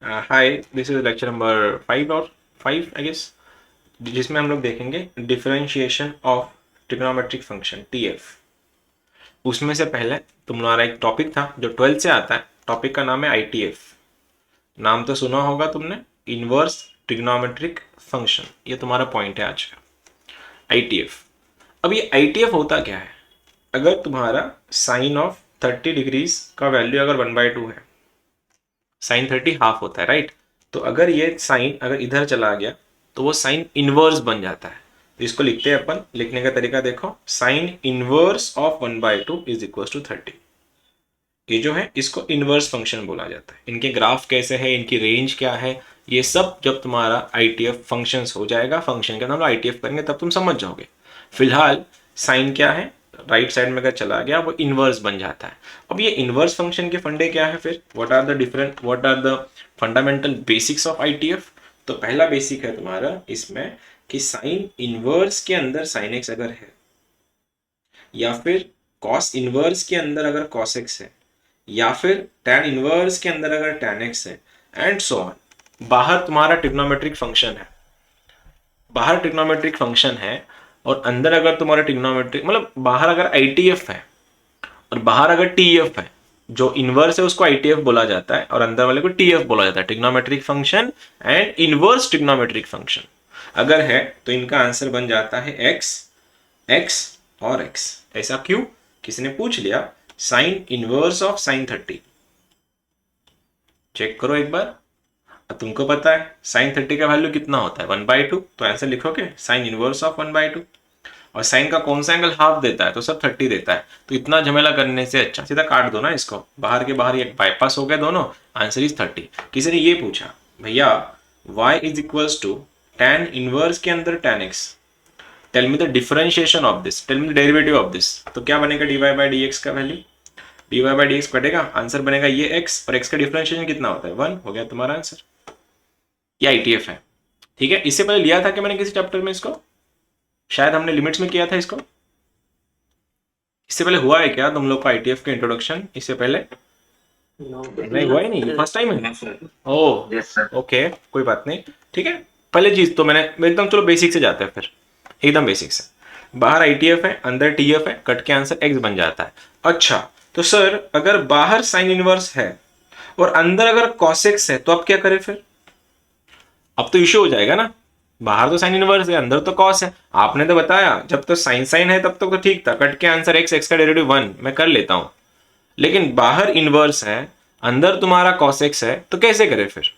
Hi, this is lecture number 5 I guess, जिसमें हम लोग देखेंगे differentiation of trigonometric function TF. उसमें से पहले तुम्हारा एक टॉपिक था जो 12th से आता है। टॉपिक का नाम है आईटीएफ। नाम तो सुना होगा तुमने, इनवर्स ट्रिग्नोमेट्रिक फंक्शन। ये तुम्हारा पॉइंट है आज का, आईटीएफ। अब ये आईटीएफ होता क्या है? अगर तुम्हारा साइन ऑफ 30 डिग्रीज का वैल्यू अगर 1/2 है, साइन 30 हाफ होता है, राइट? तो अगर ये साइन अगर इधर चला गया तो वो साइन इनवर्स बन जाता है। तो इसको लिखते हैं अपन। लिखने का तरीका देखो, sine inverse of 1/2 is equal to 30। ये जो है इसको इनवर्स फंक्शन बोला जाता है। इनके ग्राफ कैसे है, इनकी रेंज क्या है, ये सब जब तुम्हारा आईटीएफ फंक्शंस हो जाएगा, फंक्शन का नाम आईटीएफ करेंगे, तब तुम समझ जाओगे। फिलहाल साइन क्या है, राइट साइड में अगर चला गया वो इनवर्स बन जाता है। अब ये इनवर्स फंक्शन के फंडे क्या है फिर? What are the fundamental basics of ITF? तो पहला बेसिक है तुम्हारा इसमें कि साइन इनवर्स के अंदर साइन एक्स अगर है, या फिर कॉस इनवर्स के अंदर अगर कॉस एक्स है, या फिर tan इनवर्स के अंदर अगर tan एक्स है, एंड सो ऑन। बाहर तुम्हारा ट्रिग्नोमेट्रिक फंक्शन है, बाहर ट्रिग्नोमेट्रिक फंक्शन है, और अंदर अगर तुम्हारा ट्रिग्नोमेट्रिक मतलब बाहर अगर आईटीएफ है और बाहर अगर टीएफ है, जो इनवर्स है उसको आईटीएफ बोला जाता है और अंदर वाले को टीएफ बोला जाता है, trigonometric function and inverse trigonometric function अगर है तो इनका आंसर बन जाता है एक्स, एक्स और एक्स। ऐसा क्यों? किसी ने पूछ लिया, sine inverse of sine 30। Check करो एक बार। तुमको पता है साइन 30 का वैल्यू कितना होता है? 1/2। तो आंसर लिखोगे साइन इनवर्स ऑफ 1/2। और साइन का कौन सा एंगल हाफ देता है? तो सब 30 देता है। तो इतना झमेला करने से अच्छा सीधा काट दो ना इसको, बाहर के बाहर ये बाईपास हो गए दोनों। Answer is 30। किसी ने ये पूछा, भैया y is equals to tan inverse के अंदर tan x, tell me the differentiation of this, tell me the derivative of this. तो क्या बनेगा dy बाई dx का वैल्यू? dy बाई dx कटेगा, आंसर बनेगा ये x, और x का डिफरेंशिएशन कितना होता है? 1। हो गया तुम्हारा आंसर। ये आईटीएफ है। ठीक है, इससे पहले लिया था कि मैंने किसी चैप्टर में इसको, शायद हमने लिमिट्स में किया था इसको। इससे पहले हुआ है क्या तुम लोग का आईटीएफ का इंट्रोडक्शन इससे पहले? नहीं हुआ ही नहीं, फर्स्ट टाइम है। ओह ओके, कोई बात नहीं। ठीक है, पहले चीज तो मैंने एकदम, चलो बेसिक से जाते हैं फिर, एकदम बेसिक से। बाहर आईटीएफ है, अंदर टीएफ है, कट के आंसर एक्स बन जाता है। अच्छा, तो सर अगर बाहर साइन इनवर्स है और अंदर अगर कॉसेक्स है तो अब क्या करें फिर? अब तो इश्यू हो जाएगा ना। बाहर तो साइन इनवर्स है, अंदर तो कॉस है। आपने तो बताया जब तो साइन साइन है तब तक तो ठीक था, कट के आंसर एक्स, एक्स का डेरिवेटिव 1 मैं कर लेता हूं। लेकिन बाहर इनवर्स है, अंदर तुम्हारा कॉस एक्स है, तो कैसे करें फिर?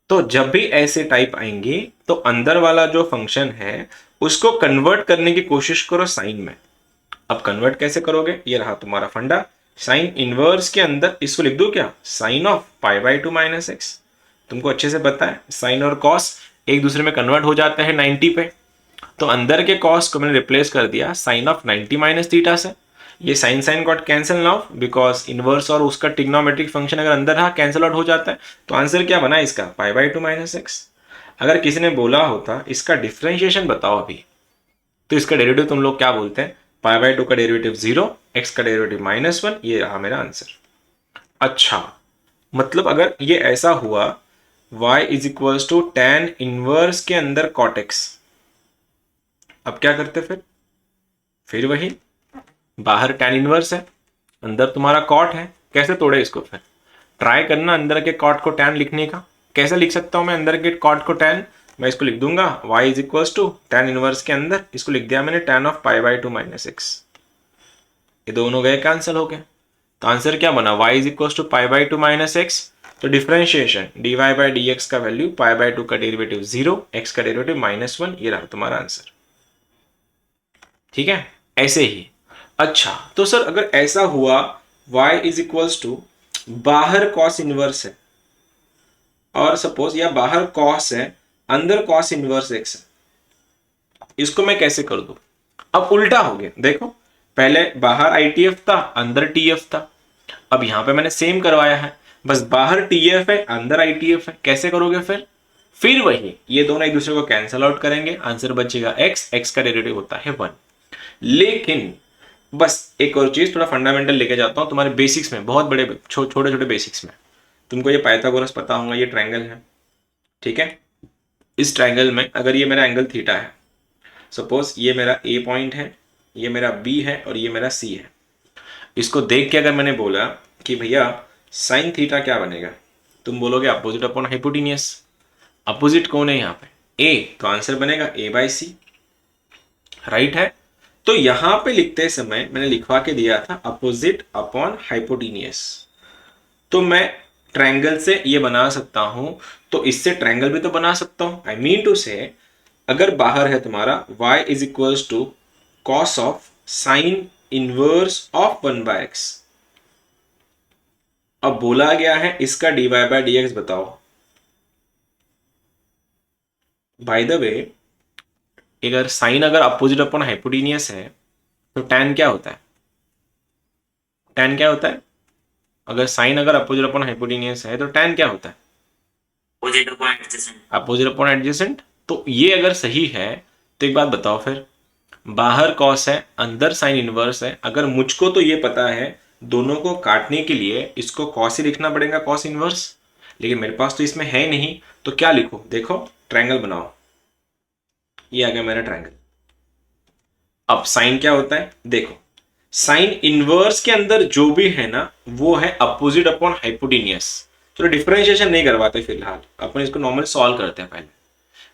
तो जब भी ऐसे टाइप आएंगी तो अंदर वाला जो फंक्शन है उसको कन्वर्ट करने की कोशिश करो साइन में। अब कन्वर्ट कैसे करोगे? ये रहा तुम्हारा फंडा। साइन इनवर्स के अंदर इसको लिख दो क्या, साइन ऑफ π/2 माइनस एक्स। तुमको अच्छे से पता है साइन और कॉस एक दूसरे में कन्वर्ट हो जाते हैं 90 पे। तो अंदर के कॉस को मैंने रिप्लेस कर दिया साइन ऑफ 90 माइनस थीटा से। ये sine sine got cancel now, because inverse और उसका ट्रिग्नोमेट्रिक फंक्शन अगर अंदर रहा कैंसिल आउट हो जाता है। तो आंसर क्या बना इसका? π/2 माइनस एक्स। अगर किसी ने बोला होता इसका डिफरेंशिएशन बताओ अभी, तो इसका डेरिवेटिव तुम लोग क्या बोलते हैं? π/2 का डेरिवेटिव 0, एक्स का डेरिवेटिव -1। ये रहा मेरा आंसर। अच्छा, मतलब अगर ये ऐसा हुआ y is equals to tan inverse के अंदर cot x, अब क्या करते फिर वही, बाहर tan इनवर्स है, अंदर तुम्हारा cot है, कैसे तोड़े इसको फिर? ट्राई करना अंदर के cot को tan लिखने का। कैसे लिख सकता हूं मैं अंदर के cot को tan? मैं इसको लिख दूंगा y is equals to tan inverse के अंदर, इसको लिख दिया मैंने tan ऑफ π/2 माइनस एक्स। ये दोनों गए कैंसिल हो गए। तो आंसर क्या बना? y is equals to π/2 minus x. तो डिफरेंशिएशन dy बाई dx का वैल्यू π/2 का डेरिवेटिव 0, x का डेरिवेटिव -1। ये रहा तुम्हारा आंसर। ठीक है, ऐसे ही। अच्छा, तो सर अगर ऐसा हुआ y इज इक्वल्स टू बाहर cos इनवर्स है, और सपोज या बाहर cos है, अंदर cos इनवर्स x है, इसको मैं कैसे कर दूं? अब उल्टा हो गया, देखो पहले बाहर आईटीएफ था, अंदर टीएफ था। अब यहां पे मैंने सेम करवाया है, बस बाहर टीएफ है, अंदर आईटीएफ है। कैसे करोगे फिर वही, ये दोनों एक दूसरे को कैंसिल आउट करेंगे, आंसर बचेगा एक्स, एक्स का डेरिवेटिव होता है 1। लेकिन बस एक और चीज थोड़ा फंडामेंटल लेके जाता हूं तुम्हारे बेसिक्स में, बहुत बड़े छोटे छोटे बेसिक्स में। तुमको ये पाइथागोरस पता होगा, ये ट्रायंगल है, ठीक है। इस ट्रायंगल में अगर ये मेरा एंगल थीटा है, सपोज ये मेरा ए पॉइंट है, ये मेरा बी है और ये मेरा सी है, इसको देख के अगर मैंने बोला कि भैया साइन थीटा क्या बनेगा, तुम बोलोगे अपोजिट अपॉन हाइपोटेन्यूस। अपोजिट कौन है यहाँ पे, ए, तो आंसर बनेगा ए बाई सी, राइट है। तो यहां पे लिखते समय मैंने लिखवा के दिया था अपोजिट अपॉन हाइपोटेन्यूस, तो मैं ट्रायंगल से ये बना सकता हूं, तो इससे ट्रायंगल भी तो बना सकता हूं। आई मीन टू से, अगर बाहर है तुम्हारा y is equals to cos of sine inverse of 1/x, अब बोला गया है इसका dy बाय dx बताओ। बाय द वे, अगर साइन अगर अपोजिट अपॉन हाइपोटेन्यूस है तो tan क्या होता है, tan क्या होता है, अगर साइन अगर अपोजिट अपॉन हाइपोटेन्यूस है तो tan क्या होता है, opposite upon adjacent. Opposite upon adjacent. तो ये अगर सही है तो एक बात बताओ फिर, बाहर कॉस है अंदर साइन इनवर्स है, अगर मुझको तो ये पता है दोनों को काटने के लिए इसको कॉस ही लिखना पड़ेगा, कॉस इनवर्स, लेकिन मेरे पास तो इसमें है नहीं, तो क्या लिखो, देखो ट्रायंगल बनाओ, ये आ गया मेरा ट्रायंगल। अब साइन क्या होता है, देखो साइन इनवर्स के अंदर जो भी है ना वो है अपोजिट अपॉन हाइपोटेन्यूस। चलो डिफरेंशिएशन नहीं करवाते फिलहाल, अपन इसको नॉर्मल सॉल्व करते हैं पहले।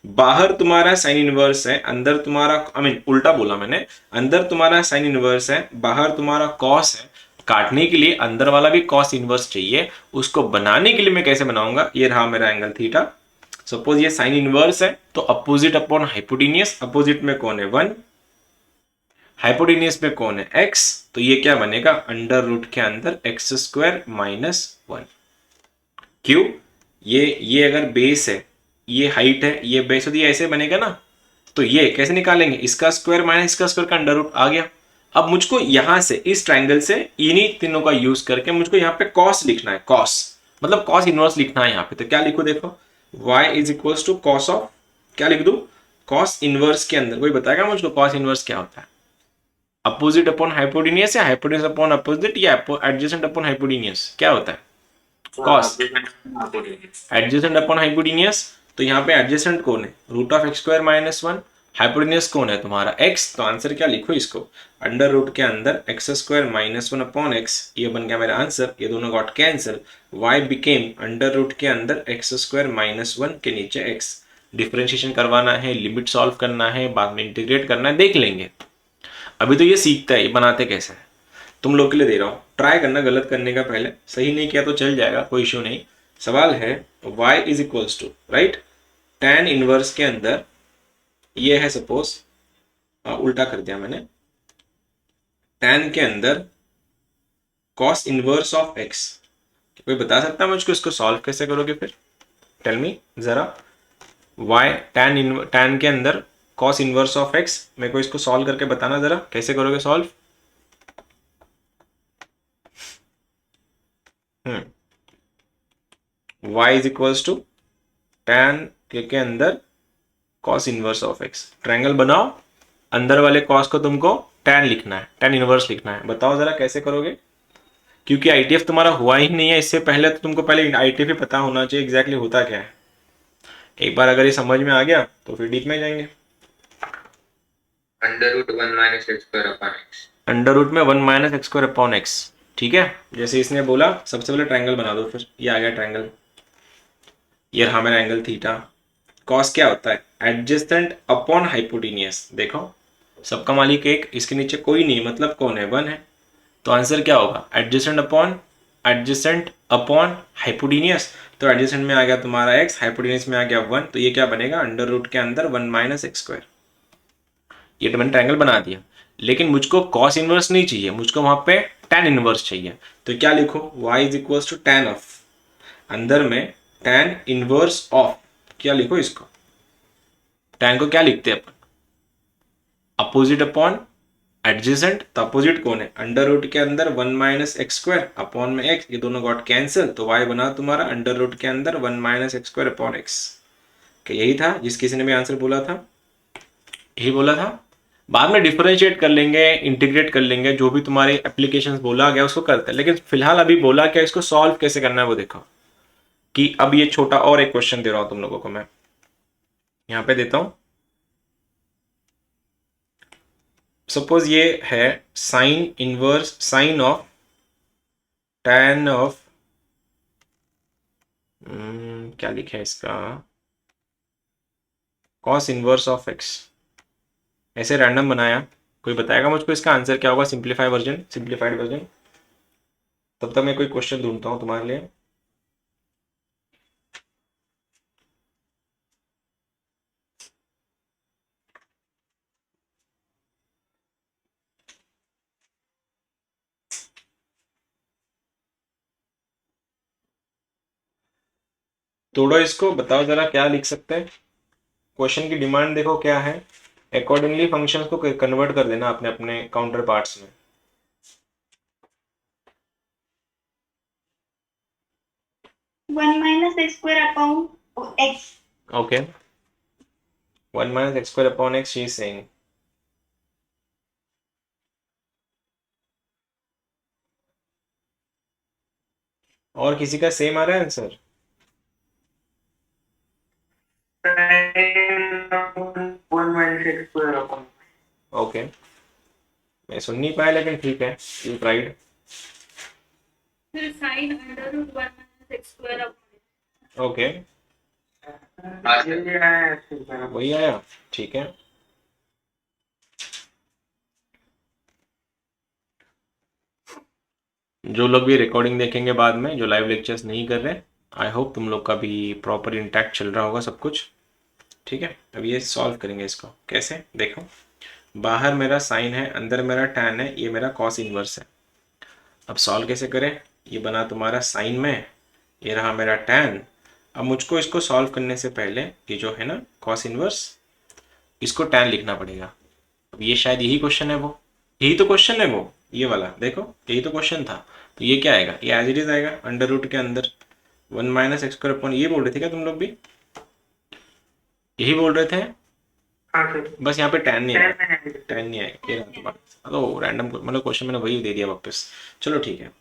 बाहर तुम्हारा साइन इनवर्स है, अंदर तुम्हारा आई मीन उल्टा बोला मैंने, अंदर तुम्हारा साइन इनवर्स है, बाहर तुम्हारा कॉस है, काटने के लिए अंदर वाला भी कॉस इनवर्स चाहिए, उसको बनाने के लिए मैं कैसे बनाऊंगा, ये रहा मेरा एंगल थीटा। सपोज ये साइन इनवर्स है तो अपोजिट अपॉन हाइपोटेन्यूस, अपोजिट में कौन है 1, हाइपोटेन्यूस में कौन है x, तो ये क्या बनेगा अंडर रूट के अंदर x स्क्वायर माइनस 1। क्यों, ये अगर बेस है, ये हाइट है, ये बेस है, तो ये ऐसे बनेगा ना, तो ये कैसे निकालेंगे, इसका स्क्वायर माइनस इसका स्क्वायर का अंडर रूट आ गया। अब मुझको यहां से इस ट्रायंगल से इन्हीं तीनों का यूज करके मुझको यहाँ पे कॉस लिखना है, कॉस मतलब कॉस इनवर्स लिखना है यहाँ पे, तो क्या लिखो, देखो y is equals to cos of, क्या लिख दू, कॉस इनवर्स के अंदर, कोई बताएगा मुझको कॉस इनवर्स क्या होता है, अपोजिट अपॉन हाइपोटेन्यूस या हाइपोटेन्यूस अपॉन अपोजिट या एडजेसेंट अपॉन हाइपोटेन्यूस, क्या होता है कॉस, एडजेसेंट अपॉन हाइपोटेन्यूस। तो यहाँ पे एडजेसेंट कौन है, root of x square minus 1, hypotenuse कौन है तुम्हारा x, तो आंसर क्या लिखो इसको, अंडर रूट के अंदर x square minus 1 upon x, ये बन गया मेरा आंसर, ये दोनों got cancel, y became under root के अंदर एक्स स्क्वायर माइनस 1 के नीचे x। डिफरेंशिएशन करवाना है, लिमिट सॉल्व करना है, बाद में इंटीग्रेट करना है, देख लेंगे, अभी तो ये सीखता है, ये बनाते कैसे है, तुम लोग के लिए दे रहा हूं, ट्राई करना, गलत करने का पहले, सही नहीं किया तो चल जाएगा, कोई इश्यू नहीं। सवाल है y is equals to, right, tan inverse के अंदर ये है सपोज, उल्टा कर दिया मैंने, tan के अंदर cos इनवर्स ऑफ x, कोई बता सकता है मुझको इसको सॉल्व कैसे करोगे फिर, टेल मी जरा, y tan के अंदर cos इनवर्स ऑफ x, मेरे को इसको सॉल्व करके बताना जरा कैसे करोगे solve. y is equals to tan के अंदर cos inverse of x, triangle बनाओ, अंदर वाले cos को तुमको tan लिखना है, tan इनवर्स लिखना है, बताओ जरा कैसे करोगे, क्योंकि आईटीएफ तुम्हारा हुआ ही नहीं है इससे पहले, तो तुमको पहले आईटीएफ ही पता होना चाहिए एग्जैक्टली होता क्या है। एक बार अगर ये समझ में आ गया तो फिर डीप में जाएंगे। Under root 1 minus x square upon x, under root में 1 minus x square upon x, ठीक है, जैसे इसने बोला सबसे पहले ट्रायंगल बना दो, फिर ये आ गया ट्रायंगल, ये रहा मेरा एंगल थीटा। कॉस क्या होता है, एडजेसेंट अपॉन हाइपोटेन्यूस, देखो सबका मालिक एक, इसके नीचे कोई नहीं, मतलब कौन है 1 है, तो आंसर क्या होगा एडजेसेंट अपॉन हाइपोटेन्यूस, तो एडजेसेंट में आ गया तुम्हारा x, हाइपोटेन्यूस में आ गया 1, तो ये क्या बनेगा अंडर रूट के अंदर 1 माइनस एक्स स्क्वायर। ये तो मैंने ट्रायंगल बना दिया, लेकिन मुझको कॉस इनवर्स नहीं चाहिए, मुझको वहां पे tan इनवर्स चाहिए, तो क्या लिखो y is equals to tan of, अंदर में tan इनवर्स ऑफ, क्या लिखो इसको, tan को क्या लिखते हैं अपन, अपोजिट अपॉन एडजेसेंट, तो अपोजिट कौन है अंडर रूट के अंदर 1 माइनस एक्स स्क्वायर अपॉन में x, ये दोनों गॉट कैंसिल, तो y बना तुम्हारा अंडर रूट के अंदर 1 minus x square upon x. यही था जिस किसी ने भी आंसर बोला था, यही बोला था, बाद में डिफरेंशिएट कर लेंगे, इंटीग्रेट कर लेंगे, जो भी तुम्हारे एप्लीकेशंस बोला गया उसको करते हैं, लेकिन फिलहाल अभी बोला क्या, इसको सॉल्व कैसे करना है वो देखो। कि अब ये छोटा और एक क्वेश्चन दे रहा हूं तुम लोगों को मैं, यहां पे देता हूं। सपोज ये है sine inverse sine of tan of क्या लिखा है इसका, cos इनवर्स ऑफ x। ऐसे रैंडम बनाया, कोई बताएगा मुझको इसका आंसर क्या होगा, सिंप्लीफाइड वर्जन। तब तक मैं कोई क्वेश्चन ढूंढता हूं तुम्हारे लिए। तोड़ो इसको, बताओ जरा क्या लिख सकते हैं। क्वेश्चन की डिमांड देखो क्या है, अकॉर्डिंगली फंक्शंस को कन्वर्ट कर देना अपने अपने काउंटर पार्ट्स में। 1 - x² upon x. Okay, 1 - x² upon x she is saying। और किसी का सेम आ रहा है आंसर? ओके, मैं सुन नहीं पाया लेकिन ठीक है, यू ट्राइड। फिर sin √1 - x² upon ओके, वही आया, ठीक है। जो लोग भी रिकॉर्डिंग देखेंगे बाद में, जो लाइव लेक्चर्स नहीं कर रहे, आई होप तुम लोग का भी प्रॉपर इंटैक्ट चल रहा होगा सब कुछ, ठीक है। अब ये सॉल्व करेंगे इसको कैसे, देखो बाहर मेरा साइन है, अंदर मेरा टैन है, ये मेरा कॉस इनवर्स है। अब सॉल्व कैसे करें, ये बना तुम्हारा साइन में, ये रहा मेरा टैन। अब मुझको इसको सॉल्व करने से पहले ये जो है ना कॉस इनवर्स, इसको टैन लिखना पड़ेगा। अब ये शायद यही क्वेश्चन है, वो यही तो क्वेश्चन है, वो ये वाला देखो, यही तो क्वेश्चन था। तो ये क्या आएगा, ये एज इट इज आएगा अंडर रूट के अंदर 1 - x² अपॉन, ये बोल रहे थे क्या तुम लोग भी, यही बोल रहे थे। बस यहाँ पे टैन नहीं आएगा, टैन नहीं आएगा, ये रहा तुम्हारा। तो रैंडम मतलब क्वेश्चन मैंने वही दे दिया वापस। चलो ठीक है,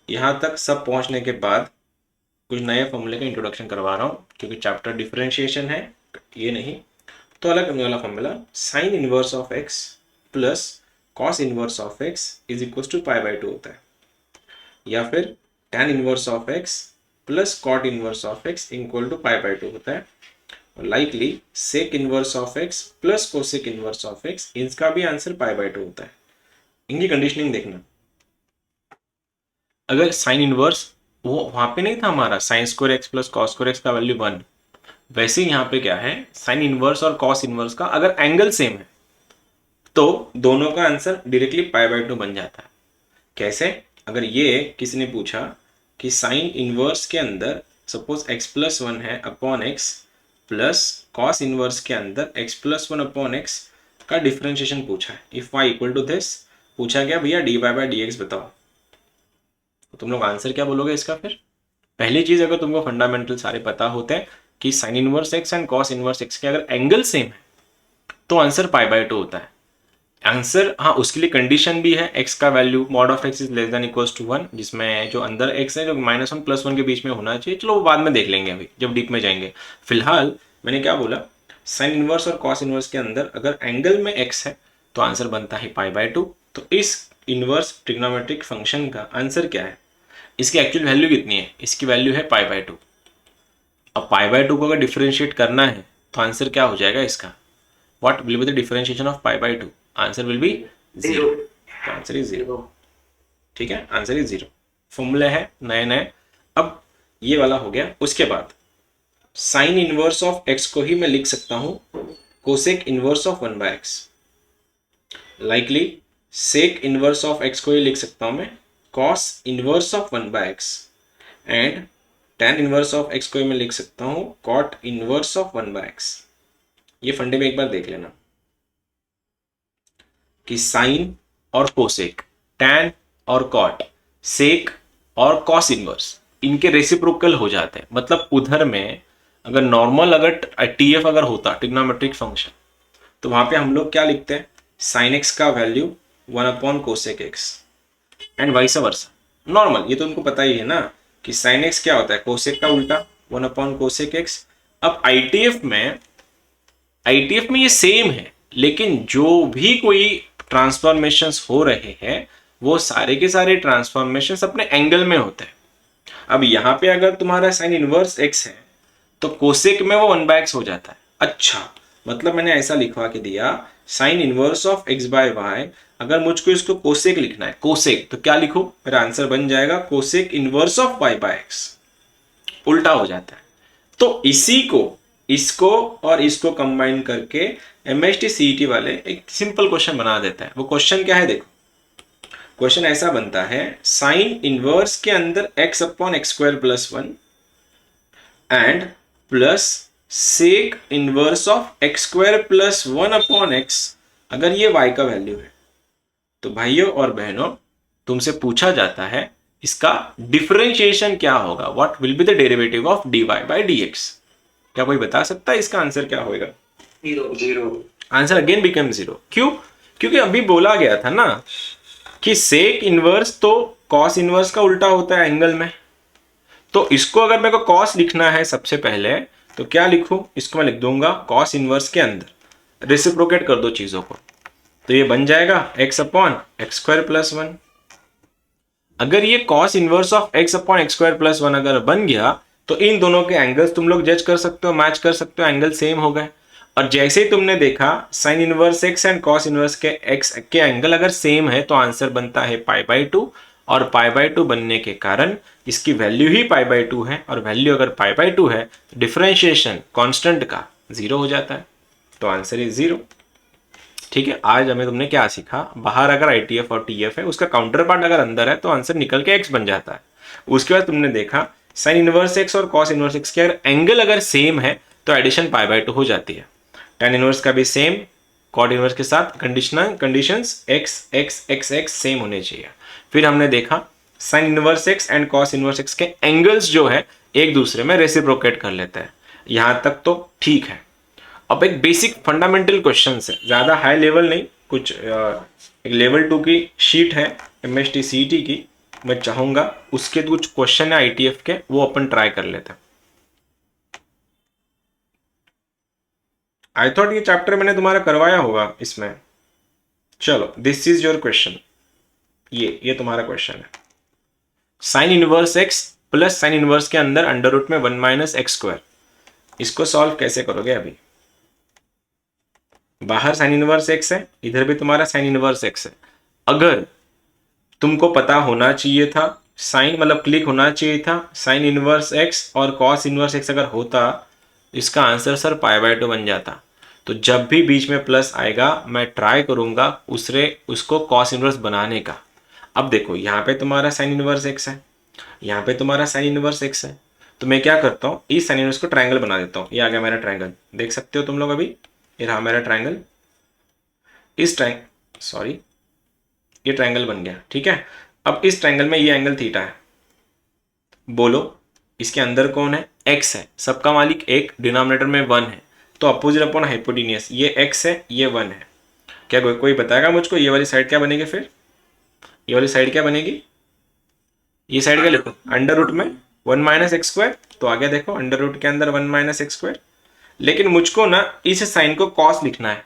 यहाँ तक सब पहुँचने के बाद कुछ नए फॉर्मूले का इंट्रोडक्शन करवा रहा हूँ, क्योंकि चैप्टर डिफरेंशिएशन है, ये नहीं तो अलग करने वाला formula. Sine inverse of x plus cos inverse of x is equal to π/2 होता है, या फिर tan inverse of x plus cot inverse of x equal to π/2 होता है। Likely sec inverse of x plus cosec inverse of x, इसका भी answer π/2 होता है। इनकी कंडीशनिंग देखना, अगर साइन इनवर्स वो वहां पे नहीं था हमारा sine square x plus cos square x का वैल्यू 1, वैसे ही यहाँ पे क्या है साइन इनवर्स और कॉस इनवर्स का अगर एंगल सेम है तो दोनों का आंसर डायरेक्टली π/2 बन जाता है। कैसे, अगर ये किसी ने पूछा कि साइन इनवर्स के अंदर सपोज x प्लस 1 है upon x plus cos inverse के अंदर x प्लस 1 अपॉन x का डिफरेंशिएशन पूछा है, if y equal to this, पूछा गया भैया dy/dx बताओ, तो तुम लोग आंसर क्या बोलोगे इसका। फिर पहली चीज, अगर तुमको फंडामेंटल सारे पता होते हैं कि sign inverse x and cos inverse x के अगर एंगल सेम है तो आंसर π/2 होता है। आंसर, हाँ उसके लिए कंडीशन भी है, x का value mod of x is less than equals to 1, जिसमें जो अंदर x है जो -1 +1 के बीच में होना चाहिए। चलो वो बाद में देख लेंगे, अभी जब डीप में जाएंगे। फिलहाल मैंने क्या बोला, साइन इनवर्स और कॉस इनवर्स के अंदर अगर एंगल में x है तो आंसर बनता है π/2। तो इस इनवर्स ट्रिग्नोमेट्रिक फंक्शन का आंसर क्या है, इसकी एक्चुअल वैल्यू कितनी है, इसकी वैल्यू है π/2। अब π/2 को अगर डिफरेंशिएट करना है तो आंसर क्या हो जाएगा इसका, what will be the differentiation of π/2, answer will be 0। तो आंसर इज 0, ठीक है, आंसर इज 0। फॉर्मूला है नए नए। अब ये वाला हो गया, उसके बाद साइन इनवर्स ऑफ x को ही मैं लिख सकता हूं cosec inverse of 1/x, likely sec inverse of x को ही लिख सकता हूं मैं cos inverse of 1/x, and tan inverse of x को ही मैं लिख सकता हूं cot इनवर्स ऑफ 1/x। ये फंडे में एक बार देख लेना कि साइन और कोसेक, tan और कॉट, सेक और कॉस इनवर्स, इनके रेसिप्रोकल हो जाते हैं। मतलब उधर में अगर नॉर्मल अगर TF अगर होता ट्रिग्नोमेट्रिक फंक्शन, तो वहां पे हम लोग क्या लिखते हैं, साइन x का value 1 upon cosec x and vice versa. Normal, ये तो उनको पता ही है ना कि साइन एक्स क्या होता है, कोसेक का उल्टा 1 कोसेक एक्स। अब आईटीएफ में ये सेम है, लेकिन जो भी कोई ट्रांसफॉर्मेशंस हो रहे हैं वो सारे के सारे ट्रांसफॉर्मेशंस अपने एंगल में होते हैं। अब यहाँ पे अगर तुम्हारा साइन इनवर्स एक्स है तो कोसेक में वो 1/x हो जाता है। अच्छा, मतलब मैंने ऐसा लिखवा के दिया sine inverse of x by y, अगर मुझको इसको कोसेक लिखना है, कोसेक, तो क्या लिखूं, मेरा आंसर बन जाएगा cosec inverse of y by x, उल्टा हो जाता है। तो इसी को, इसको और इसको कंबाइन करके एमएसटी सीईटी वाले एक सिंपल क्वेश्चन बना देता है। वो क्वेश्चन क्या है, देखो क्वेश्चन ऐसा बनता है, साइन इनवर्स के अंदर x upon x square plus 1 and plus sec inverse of x square plus 1 upon x, अगर ये y का वैल्यू है तो भाइयों और बहनों तुमसे पूछा जाता है इसका डिफरेंशिएशन क्या होगा, what will be the derivative of dy by dx। क्या कोई बता सकता है इसका आंसर क्या होगा? Zero. Answer again become zero. क्यों? क्योंकि अभी बोला गया था ना कि सेक इनवर्स तो कॉस इनवर्स का उल्टा होता है एंगल में। तो इसको अगर मेरे को कॉस लिखना है सबसे पहले तो क्या लिखूं, इसको मैं लिख दूंगा कॉस इनवर्स के अंदर, रेसिप्रोकेट कर दो चीजों को, तो ये बन जाएगा x upon x square plus 1। अगर ये cos inverse of x upon x square plus 1 अगर बन गया तो इन दोनों के एंगल्स तुम लोग जज कर सकते हो, मैच कर सकते हो, एंगल सेम हो गए। और जैसे ही तुमने देखा sign inverse x and cos inverse के एक्स के एंगल अगर सेम है तो आंसर बनता है π/2, और π/2 बनने के कारण इसकी वैल्यू ही π/2 है, और वैल्यू अगर π/2 है डिफरेंशिएशन कांस्टेंट का 0 हो जाता है, तो आंसर इज 0। ठीक है, आज हमें तुमने क्या सीखा, बाहर अगर आईटीएफ और टीएफ है उसका काउंटर पार्ट अगर अंदर है तो आंसर निकल के एक्स बन जाता है। उसके बाद तुमने देखा साइन इनवर्स एक्स और कॉस इनवर्स एक्स के अगर एंगल अगर सेम है तो एडिशन π/2 हो जाती है। tan इनवर्स का भी सेम कॉट इनवर्स के साथ conditions x x x x same होने चाहिए। फिर हमने देखा sign inverse x and cos inverse x के एंगल्स जो है एक दूसरे में रेसिप्रोकेट कर लेते हैं, यहां तक तो ठीक है। अब एक बेसिक फंडामेंटल क्वेश्चन है, ज्यादा हाई लेवल नहीं, कुछ एक लेवल 2 की शीट है एमएसटी सीईटी की, मैं चाहूंगा उसके कुछ क्वेश्चन है आईटीएफ के, वो अपन ट्राई कर लेते हैं। आई थॉट ये चैप्टर मैंने तुम्हारा करवाया होगा इसमें। चलो, दिस इज योर क्वेश्चन, ये तुम्हारा क्वेश्चन है। Sign inverse x plus sine inverse के अंदर अंडर रूट में 1 माइनस एक्स स्क्वायर, इसको सॉल्व कैसे करोगे? अभी बाहर साइन इनवर्स एक्स है, इधर भी तुम्हारा साइन इनवर्स एक्स है। अगर तुमको पता होना चाहिए था, साइन मतलब क्लिक होना चाहिए था साइन इनवर्स एक्स और कॉस इनवर्स एक्स अगर होता, इसका आंसर सर π/2 बन जाता। तो जब भी बीच में प्लस आएगा मैं ट्राई करूंगा उसको कॉस इनवर्स बनाने का। अब देखो यहाँ पे तुम्हारा साइन इनवर्स एक्स है, यहाँ पे तुम्हारा साइन इनवर्स एक्स है, तो मैं क्या करता हूँ इस साइन इनवर्स को ट्रायंगल बना देता हूँ। ये आ गया मेरा ट्रायंगल, देख सकते हो तुम लोग, अभी ये रहा मेरा ट्रायंगल, ये ट्रायंगल बन गया। ठीक है, अब इस ट्रायंगल में ये एंगल थीटा है, बोलो इसके अंदर कौन है? x है, सबका मालिक एक, डिनोमिनेटर में 1 है, तो अपोजिट अपॉन हाइपोटेन्यूस, ये x है ये 1 है। क्या कोई बताएगा मुझको ये वाली साइड क्या बनेगी? फिर ये वाली साइड क्या बनेगी? ये साइड क्या लिखो? अंडर रूट में 1 माइनस एक्स स्क्वायर, तो आगे देखो अंडर रूट के अंदर 1 माइनस एक्स स्क्वायर। लेकिन मुझको ना इस साइन को कॉस लिखना है,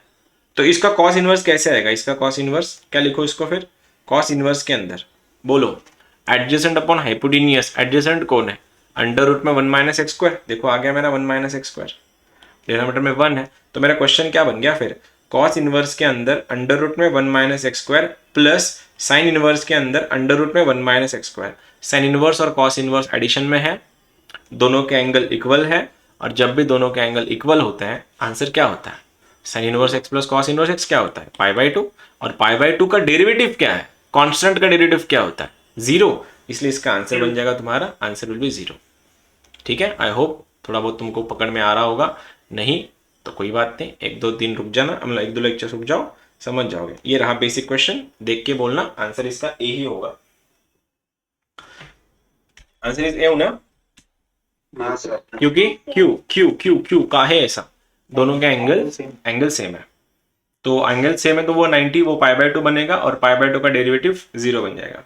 तो इसका कॉस इनवर्स कैसे आएगा? इसका कॉस इनवर्स क्या लिखो इसको? फिर कॉस इनवर्स के अंदर बोलो एडजेसेंट अपॉन हाइपोटेन्यूस, एडजेसेंट कौन है? अंडर रूट में 1 माइनस एक्स स्क्वायर, देखो आ गया मेरा 1 माइनस एक्स स्क्वायर, डिनोमिनेटर में 1 है, तो मेरा क्वेश्चन क्या बन गया फिर? कॉस इनवर्स के अंदर अंडर रूट में 1 minus x square plus sine inverse के अंदर अंडर रूट में 1 minus x square. Sine inverse और कॉस इनवर्स एडिशन में है, दोनों के एंगल इक्वल है, और जब भी दोनों के एंगल इक्वल होते हैं आंसर क्या होता है? Sign inverse x plus cos inverse x क्या होता है? π/2, और π/2 का डेरिवेटिव क्या है? कांस्टेंट का डेरिवेटिव क्या होता है? 0, इसलिए इसका आंसर बन जाएगा तुम्हारा, आंसर विल बी 0। ठीक है, आई होप थोड़ा बहुत तुमको पकड़ में आ रहा होगा, नहीं तो कोई बात नहीं, 1-2 दिन रुक जाना, मतलब 1-2 लेक्चर रुक जाओ, समझ जाओगे। ये रहा बेसिक क्वेश्चन, देख के बोलना, आंसर इसका ए ही होगा। आंसर इज ए ना, क्योंकि क्यू का है ऐसा, दोनों के एंगल सेम है, तो एंगल सेम है तो वो 90 वो π/2 बनेगा, और π/2 का डेरिवेटिव 0 बन जाएगा।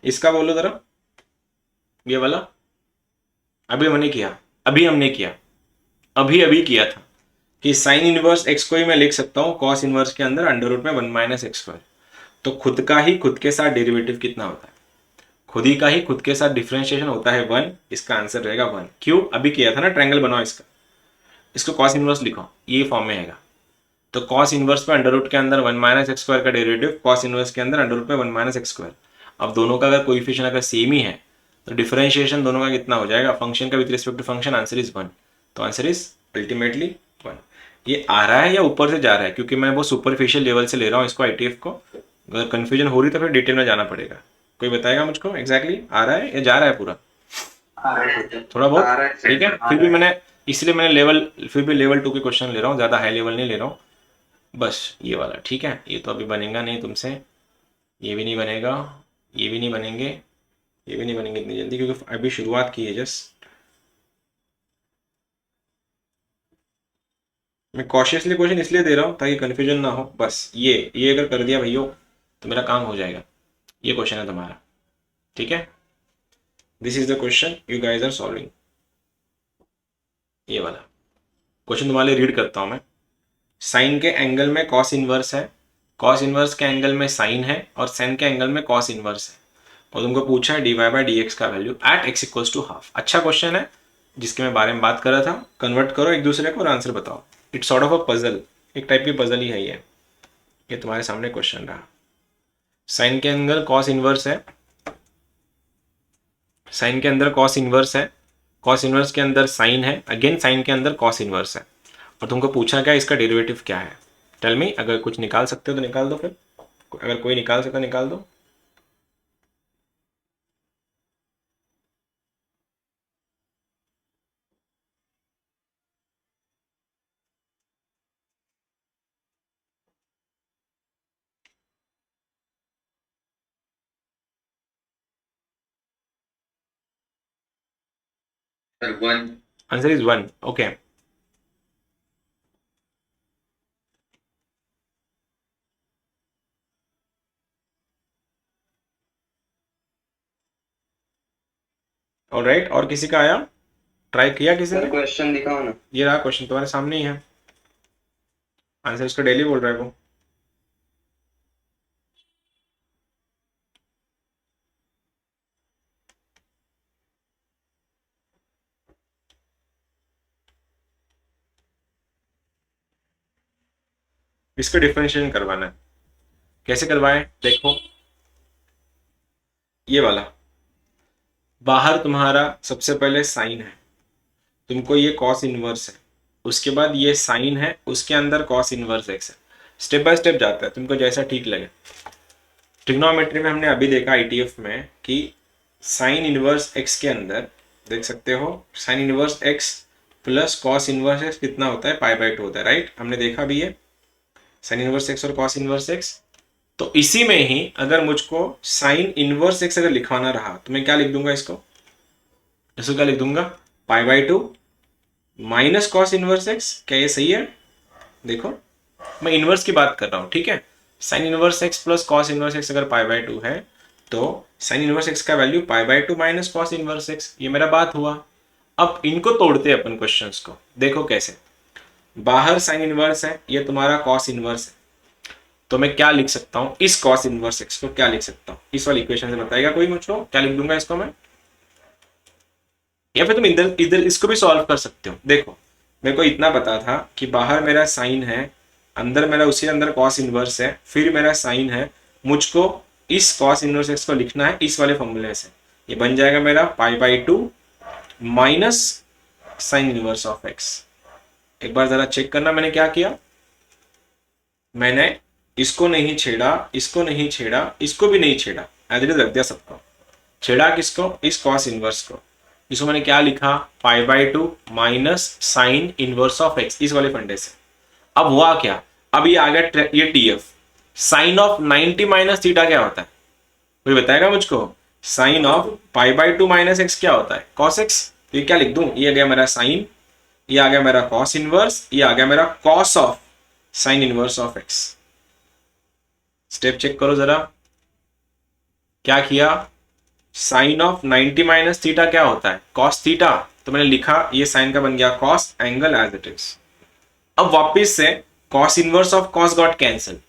इसका बोलो जरा, ये वाला। अभी हमने किया, अभी किया था कि साइन इनवर्स एक्स को ही मैं लिख सकता हूँ कॉस इनवर्स के अंदर अंडर रूट में 1 माइनस एक्स स्क्वायर। तो खुद का ही खुद के साथ डेरिवेटिव कितना होता है, खुद ही का ही खुद के साथ डिफरेंशिएशन होता है 1। इसका आंसर रहेगा 1। क्यों? अभी किया था ना, ट्रायंगल बनाओ इसका, इसको कॉस इनवर्स लिखो, ये फॉर्म में आएगा। तो कॉस इनवर्स पे अंडर रूट के अंदर 1 माइनस एक्स स्क्वायर का डेरिवेटिव कॉस इनवर्स के अंदर अंडर रूट में 1 माइनस एक्स स्क्वायर। अब दोनों का अगर कोएफिशिएंट अगर सेम ही है तो डिफरेंशिएशन दोनों का कितना हो जाएगा, फंक्शन का with respect to function, answer is 1। तो आंसर इज अल्टीमेटली 1। ये आ रहा है या ऊपर से जा रहा है? क्योंकि मैं वो सुपरफिशियल लेवल से ले रहा हूँ इसको, आईटीएफ को। अगर कंफ्यूजन हो रही तो फिर डिटेल में जाना पड़ेगा। कोई बताएगा मुझको एग्जैक्टली आ रहा है या जा रहा है पूरा? थोड़ा बहुत ठीक है। फिर भी मैंने इसलिए मैंने लेवल 2 के क्वेश्चन ले रहा हूँ, ज्यादा हाई लेवल नहीं ले रहा हूँ। बस ये वाला ठीक है। ये तो अभी बनेगा नहीं तुमसे, ये भी नहीं बनेगा, ये भी नहीं बनेंगे, ये भी नहीं बनेंगे इतनी जल्दी, क्योंकि अभी शुरुआत की है जस्ट। मैं कॉशियसली क्वेश्चन इसलिए दे रहा हूँ ताकि कंफ्यूजन ना हो। बस ये अगर कर दिया भैया तो मेरा काम हो जाएगा। ये क्वेश्चन है तुम्हारा, ठीक है। This is the question you guys are solving. ये वाला क्वेश्चन तुम्हारे लिए रीड करता हूं मैं। साइन के एंगल में कॉस इनवर्स है, कॉस इनवर्स के एंगल में साइन है, और साइन के एंगल में कॉस इनवर्स है, और तुमको पूछा है d y by d x का value at x equals to half. अच्छा क्वेश्चन है जिसके मैं बारे में बात कर रहा था। कन्वर्ट करो एक दूसरे को और आंसर बताओ। It's sort of a puzzle, एक टाइप की पजल ही है ये तुम्हारे सामने क्वेश्चन रहा। साइन के एंगल कॉस इनवर्स है, साइन के अंदर कॉस इनवर्स है, कॉस इनवर्स के अंदर साइन है, अगेन साइन के अंदर कॉस इनवर्स है, और तुमको पूछा क्या इसका डेरिवेटिव क्या है। टेल मी, अगर कुछ निकाल सकते हो तो निकाल दो, फिर अगर कोई निकाल सकता निकाल दो। Sir, 1. Answer is 1। Okay, alright. और किसी का आया? ट्राई किया किसी ने? क्वेश्चन दिखाओ ना। ये रहा क्वेश्चन तुम्हारे सामने ही है, आंसर इसका डेली बोल रहा है वो। इसका डिफरेंशिएशन करवाना है। कैसे करवाएं देखो, ये वाला बाहर तुम्हारा सबसे पहले साइन है, तुमको ये कॉस इनवर्स है, उसके बाद ये साइन है, उसके अंदर कॉस इनवर्स एक्स है। स्टेप बाय स्टेप जाता है, तुमको जैसा ठीक लगे। ट्रिग्नोमेट्री में हमने अभी देखा आईटीएफ में कि साइन इनवर्स एक्स के अंदर देख सकते हो, sign inverse x plus cos inverse x कितना होता है, पाई बाई 2 होता है, राइट। हमने देखा भी है साइन इनवर्स एक्स और कॉस इनवर्स एक्स। तो इसी में ही अगर मुझको साइन इनवर्स एक्स अगर लिखवाना रहा तो मैं क्या लिख दूंगा, इसको क्या लिख दूंगा, पाई by 2 minus cos inverse x. क्या ये सही है? देखो मैं इनवर्स की बात कर रहा हूं, ठीक है। Sign inverse x plus cos inverse x अगर पाई बाई 2 है तो साइन इनवर्स एक्स का value pi by 2 minus cos inverse x. ये मेरा बात हुआ। अब इनको तोड़ते हैं अपन क्वेश्चंस को, देखो कैसे। बाहर साइन इनवर्स है, ये तुम्हारा कॉस इनवर्स है, तो मैं क्या लिख सकता हूं, इस कॉस इनवर्स एक्स को क्या लिख सकता हूं, इस वाली इक्वेशन से बताएगा कोई मुझको, क्या लिख दूंगा इसको मैं। या फिर तुम इधर इधर इसको भी सॉल्व कर सकते हो। देखो मेरे को इतना पता था कि बाहर मेरा साइन है, अंदर मेरा उसी अंदर कॉस इनवर्स है, फिर मेरा साइन है, मुझको इस कॉस इनवर्स एक्स को लिखना है इस वाले फॉर्मूले से। ये बन जाएगा मेरा पाई by 2 minus sign inverse of x. एक बार जरा चेक करना मैंने क्या किया, मैंने इसको नहीं छेड़ा, इसको नहीं छेड़ा, इसको भी नहीं छेड़ा, एज इट इज रख दिया सबको। छेड़ा किसको, इस कॉस इनवर्स को। इसको मैंने क्या लिखा, पाई by 2 minus sign inverse of x, इस वाले फंडे से। अब हुआ क्या, अब ये आ गया ये TF. Sine of 90 minus theta क्या होता है, कोई बताएगा मुझको। Sine of pi by 2 minus x क्या होता है, कॉस एक्स। तो ये क्या लिख दूं, ये आ गया मेरा साइन, ये आ गया मेरा कॉस इनवर्स, ये आ गया मेरा cos of sine inverse of x. Step check करो जरा, क्या किया, साइन ऑफ 90 माइनस थीटा क्या होता है, कॉस थीटा, तो मैंने लिखा ये साइन का बन गया cos angle as it is. अब वापिस से cos inverse of cos got cancel,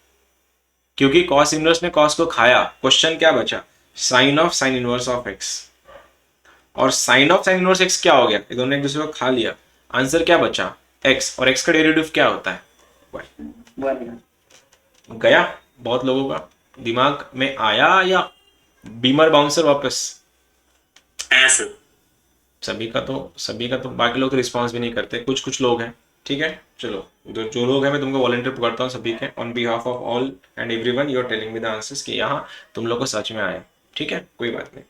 क्योंकि कॉस इनवर्स ने कॉस को खाया, क्वेश्चन क्या बचा, sine of sine inverse of x, और sine of sine inverse x क्या हो गया, ये दोनों एक दूसरे को खा लिया, आंसर क्या बचा एक्स, और एक्स का डेरिवेटिव क्या होता है y। गया, बहुत लोगों का दिमाग में आया या बीमर बाउंसर वापस, ऐसे सभी का तो बाकी लोग तो रिस्पॉन्स भी नहीं करते, कुछ कुछ लोग हैं, ठीक है। चलो जो लोग हैं मैं तुमको वॉलंटियर करता हूँ सभी के, on behalf of all and everyone you are telling me the answers कि यहाँ तुम लोग को सच में आया, ठीक है, कोई बात नहीं।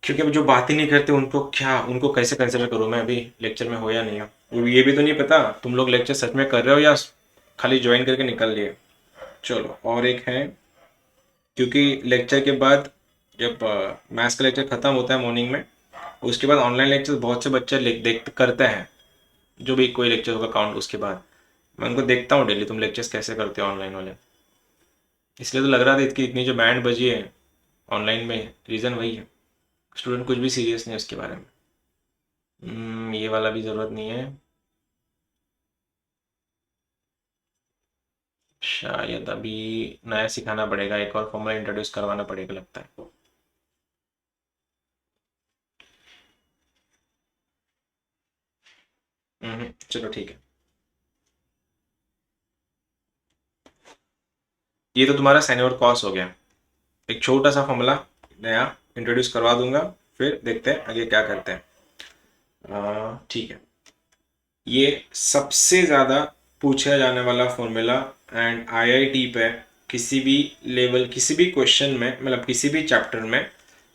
क्योंकि अब जो बात ही नहीं करते उनको कैसे कंसिडर करूँ मैं, अभी लेक्चर में हो या नहीं हो, ये भी तो नहीं पता तुम लोग लेक्चर सच में कर रहे हो या खाली ज्वाइन करके निकल लिए। चलो और एक है, क्योंकि लेक्चर के बाद जब मैथ्स का लेक्चर खत्म होता है मॉर्निंग में, उसके बाद ऑनलाइन लेक्चर बहुत से बच्चे देख करते हैं, जो भी कोई लेक्चर होगा काउंट, उसके बाद मैं उनको देखता हूँ डेली तुम लेक्चर्स कैसे करते हो ऑनलाइन वाले, इसलिए तो लग रहा था कि इतनी जो बैंड बजी है ऑनलाइन में, रीज़न वही है, स्टूडेंट कुछ भी सीरियस नहीं है उसके बारे में। ये वाला भी ज़रूरत नहीं है, शायद अभी नया सिखाना पड़ेगा, एक और फॉर्मूला इंट्रोड्यूस करवाना पड़ेगा लगता है। चलो ठीक है, ये तो तुम्हारा साइन और कॉस हो गया, एक छोटा सा फॉर्मूला नया इंट्रोड्यूस करवा दूंगा, फिर देखते हैं आगे क्या करते हैं। ठीक है, ये सबसे ज़्यादा पूछा जाने वाला फॉर्मूला एंड आईआईटी पे किसी भी लेवल, किसी भी क्वेश्चन में, मतलब किसी भी चैप्टर में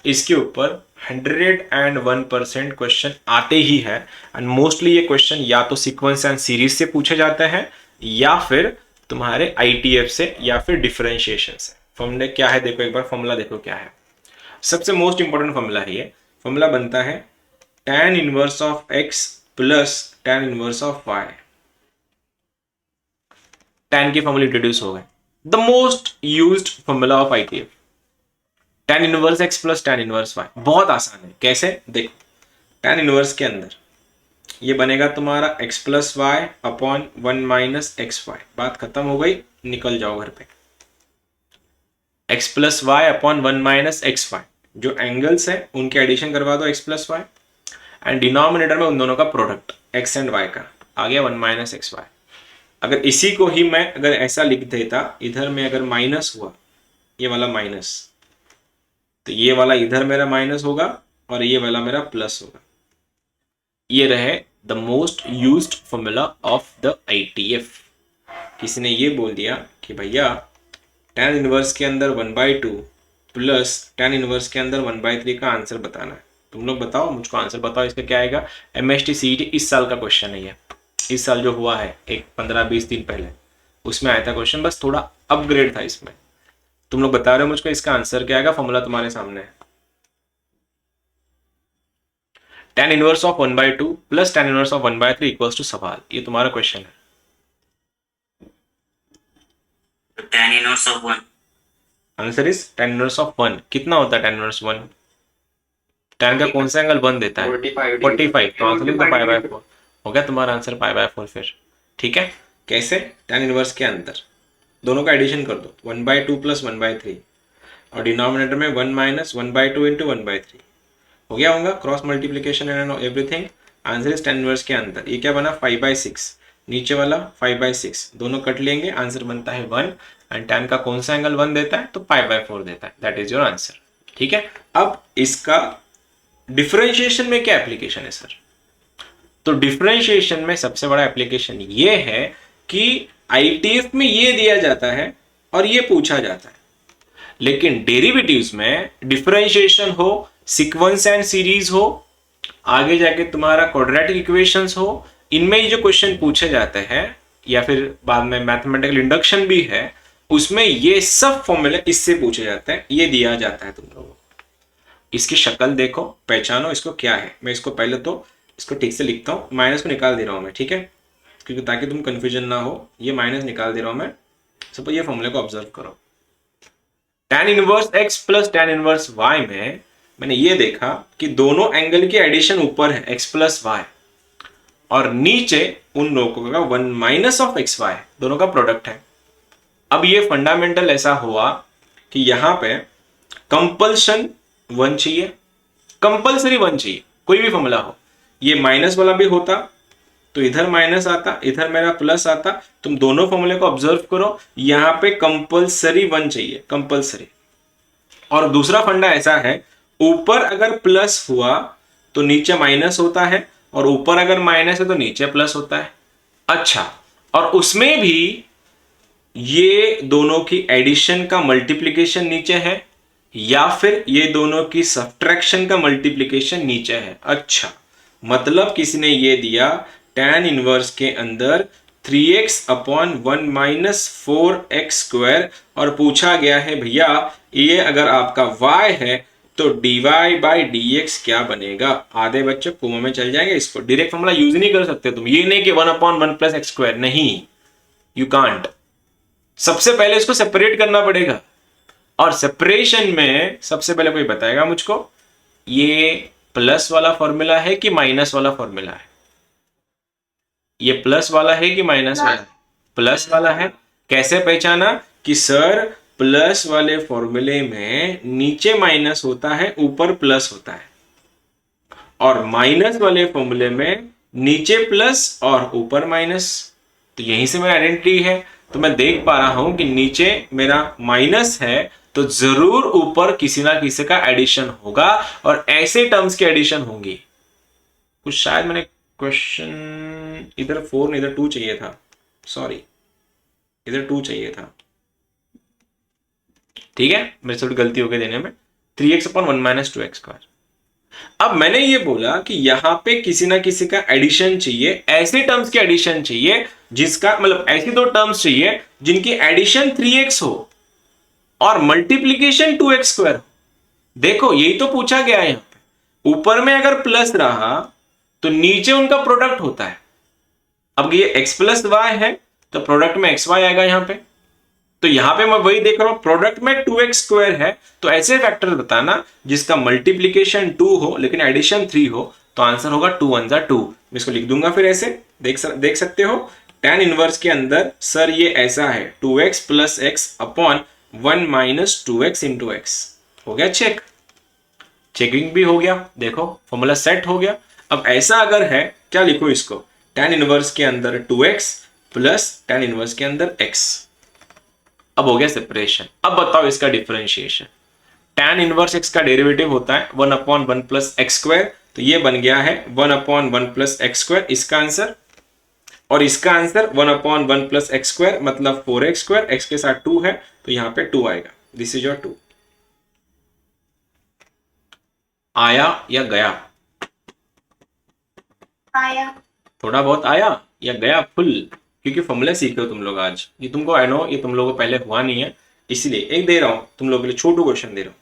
इसके ऊपर 101% क्वेश्चन आते ही है। एंड मोस्टली ये क्वेश्चन या तो सीक्वेंस एंड सीरीज से पूछे जाते हैं या फिर तुम्हारे आईटीएफ से या फिर डिफरेंशिएशन से। फॉर्मूला क्या है देखो, एक बार फॉर्मूला देखो क्या है, सबसे मोस्ट इंपॉर्टेंट फॉर्मूला है ये। फॉर्मूला बनता है tan inverse of x plus tan inverse of y। tan के फॉर्मूला इंट्रोड्यूस हो गए, the most used formula of ITF, tan inverse x plus tan inverse y। बहुत आसान है, कैसे देखो, tan इनवर्स के अंदर ये बनेगा तुम्हारा x plus y upon 1 minus x y, बात खत्म हो गई, निकल जाओ घर पे। x plus y upon 1 minus x y, जो एंगल्स है उनके एडिशन करवा दो x plus y, and denominator में उन दोनों का प्रोडक्ट x एंड y का, आ गया 1 माइनस एक्स वाई। अगर इसी को ही मैं अगर ऐसा लिख देता, इधर में अगर माइनस हुआ, ये वाला माइनस, तो ये वाला इधर मेरा माइनस होगा और ये वाला मेरा प्लस होगा। ये रहे the most used formula of the ITF. किसी ने ये बोल दिया कि भैया tan इनवर्स के अंदर 1/2 प्लस tan इनवर्स के अंदर 1/3 का आंसर बताना है, तुम लोग बताओ, मुझको आंसर बताओ इसका क्या आएगा। एमएसटी सीईटी इस साल का क्वेश्चन है ये, इस साल जो हुआ है एक 15-20 दिन पहले, उसमें आया था क्वेश्चन, बस थोड़ा अपग्रेड था इसमें। तुम लोग बता रहे हो मुझको इसका आंसर क्या आएगा, फॉर्मूला तुम्हारे सामने है, tan inverse of 1/2 plus tan inverse of 1/3 equals to सवाल, ये तुम्हारा क्वेश्चन है। tan inverse of 1, answer is tan inverse of 1। कितना होता है tan इनवर्स 1? tan का कौन सा एंगल 1 देता है? 45। तो आंसर लिख दो π/4, हो गया तुम्हारा आंसर π/4 फिर, ठीक है। कैसे? tan इनवर्स के अंदर दोनों का एडिशन कर दो, 1/2 प्लस 1/3, और डिनोमिनेटर में 1 माइनस 1/2 इंटू 1/3, हो गया होगा cross multiplication and everything. Answer is tan inverse के अंदर, ये क्या बना 5/6, नीचे वाला 5/6, दोनों कट लेंगे, आंसर बनता है 1, एंड tan का कौन सा एंगल 1 देता है? तो π/4 देता है, दैट इज योर आंसर, ठीक है। अब इसका डिफरेंशिएशन में क्या एप्लीकेशन है सर? तो डिफरेंशिएशन में सबसे बड़ा एप्लीकेशन ये है कि आईटीएफ में ये दिया जाता है और ये पूछा जाता है, लेकिन डेरिवेटिव्स में डिफरेंशिएशन हो, सीक्वेंस एंड सीरीज हो, आगे जाके तुम्हारा क्वाड्रेटिक इक्वेशंस हो, इनमें ये जो क्वेश्चन पूछे जाते हैं या फिर बाद में मैथमेटिकल इंडक्शन भी है, उसमें ये सब फॉर्मूले इससे पूछे जाते हैं, ये दिया जाता है तुम लोगों को। इसकी शक्ल देखो, पहचानो इसको क्या है। मैं इसको पहले तो इसको ठीक से लिखता हूँ, माइनस को निकाल दे रहा हूँ मैं, ठीक है, क्योंकि ताकि तुम कंफ्यूजन ना हो, ये माइनस निकाल दे रहा हूँ मैं। सपोज ये फॉर्मूले को ऑब्जर्व करो, tan inverse x plus tan inverse y में मैंने ये देखा कि दोनों एंगल की एडिशन ऊपर है x प्लस वाई, और नीचे उन लोगों का 1 माइनस ऑफ एक्स वाई, दोनों का प्रोडक्ट है। अब ये फंडामेंटल ऐसा हुआ कि यहां पे कंपल्शन 1 चाहिए, कंपल्सरी 1 चाहिए, कोई भी फॉर्मूला हो। ये माइनस वाला भी होता तो इधर माइनस आता, इधर मेरा प्लस आता। तुम दोनों फॉर्मूले को ऑब्जर्व करो, यहां पे कंपल्सरी 1 चाहिए, कंपल्सरी। और दूसरा फंडा ऐसा है, ऊपर अगर प्लस हुआ तो नीचे माइनस होता है, और ऊपर अगर माइनस है तो नीचे प्लस होता है। अच्छा, और उसमें भी ये दोनों की एडिशन का मल्टीप्लिकेशन नीचे है, या फिर ये दोनों की सब्ट्रैक्शन का मल्टीप्लिकेशन नीचे है। अच्छा, मतलब किसी ने ये दिया tan इनवर्स के अंदर 3x upon 1 minus 4x square, और पूछा गया है भैया ये अगर आपका y है तो dy बाई dx क्या बनेगा। आधे बच्चे कोमा में चल जाएंगे, इसको डायरेक्ट फॉर्मूला यूज नहीं कर सकते तुम। ये नहीं कि 1 अपॉन 1 प्लस एक्स स्क्वायर, नहीं, यू कांट। सबसे पहले इसको सेपरेट करना पड़ेगा, और सेपरेशन में सबसे पहले कोई बताएगा मुझको ये प्लस वाला फॉर्मूला है कि माइनस वाला फॉर्मूला है। ये प्लस वाला है कि माइनस वाला है? प्लस वाला है। कैसे पहचाना कि सर प्लस वाले फॉर्मूले में नीचे माइनस होता है, ऊपर प्लस होता है, और माइनस वाले फॉर्मूले में नीचे प्लस और ऊपर माइनस। तो यहीं से मेरा आइडेंटिटी है। तो मैं देख पा रहा हूं कि नीचे मेरा माइनस है तो जरूर ऊपर किसी ना किसी का एडिशन होगा, और ऐसे टर्म्स की एडिशन होंगी। कुछ शायद मैंने क्वेश्चन इधर 4 नहीं इधर 2 चाहिए था, सॉरी इधर 2 चाहिए था। ठीक है, मेरे से गलती हो गई देने में। 3x upon 1 minus 2x square. अब मैंने ये बोला कि यहां पे किसी ना किसी का एडिशन चाहिए, ऐसे टर्म्स की एडिशन चाहिए जिसका मतलब ऐसी दो टर्म्स चाहिए जिनकी एडिशन 3x हो और मल्टीप्लीकेशन 2x स्क्वायर हो। देखो यही तो पूछा गया है। यहां पे ऊपर में अगर प्लस रहा तो नीचे उनका प्रोडक्ट होता है। अब ये x प्लस वाई है तो प्रोडक्ट में xy आएगा यहां पे। तो यहां पे मैं वही देख रहा हूं, प्रोडक्ट में 2x स्क्वायर है, तो ऐसे फैक्टर बताना जिसका मल्टीप्लीकेशन 2 हो लेकिन एडिशन 3 हो। तो आंसर होगा 2 1 जा 2। मैं इसको लिख दूंगा फिर ऐसे, देख सकते हो tan इनवर्स के अंदर सर ये ऐसा है 2x plus x upon 1 minus 2x into x. हो गया चेक, चेकिंग भी हो गया, देखो फॉर्मूला सेट हो गया। अब ऐसा अगर है क्या लिखो इसको, tan इनवर्स के अंदर 2x प्लस tan इनवर्स के अंदर x। अब हो गया सेपरेशन। अब बताओ इसका डिफरेंशिएशन। tan इनवर्स x का डेरिवेटिव होता है 1 अपॉन 1 प्लस एक्स स्क्वायर, तो ये बन गया है 1 अपॉन 1 प्लस एक्स स्क्वायर इसका आंसर, और इसका answer 1 upon 1 plus x square मतलब 4x स्क्वायर, x के साथ 2 है तो यहां पे 2 आएगा। This is your 2। आया या गया? आया। थोड़ा बहुत आया या गया फुल? क्योंकि फॉर्मूला सीख रहे हो तुम लोग आज, ये तुमको आई नो ये तुम लोगों को पहले हुआ नहीं है, इसलिए एक दे रहा हूं तुम लोगों के लिए, छोटू क्वेश्चन दे रहा हूं।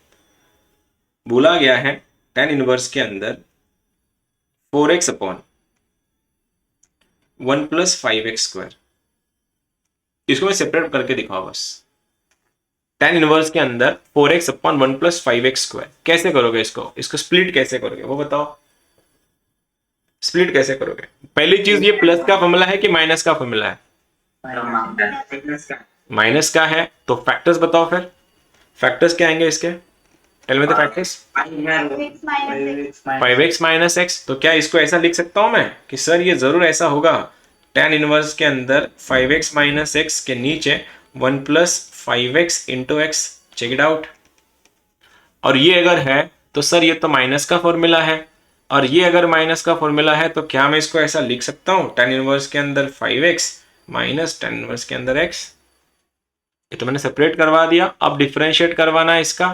बोला गया है tan इनवर्स के अंदर 4x upon 1 plus 5x square. इसको मैं सेपरेट करके दिखाऊं बस। tan इनवर्स के अंदर 4x upon 1 plus 5x square कैसे करोगे? इसको स्प्लिट कैसे करोगे वो बताओ। स्प्लिट कैसे करोगे? पहली चीज ये प्लस का फॉर्मूला है कि माइनस का फॉर्मूला है? माइनस का है, तो फैक्टर्स बताओ फिर। फैक्टर्स क्या आएंगे इसके? Tell me the factors. 5x minus x. तो क्या इसको ऐसा लिख सकता हूं मैं कि सर ये जरूर ऐसा होगा, tan इनवर्स के अंदर 5x माइनस एक्स के नीचे 1 plus 5x into x. Check it out. और ये अगर है तो सर ये तो माइनस का फॉर्मूला है, और ये अगर माइनस का फॉर्मूला है तो क्या मैं इसको ऐसा लिख सकता हूं tan इनवर्स के अंदर 5x माइनस tan इनवर्स के अंदर x। ये तो मैंने सेपरेट करवा दिया, अब डिफरेंशिएट करवाना है इसका।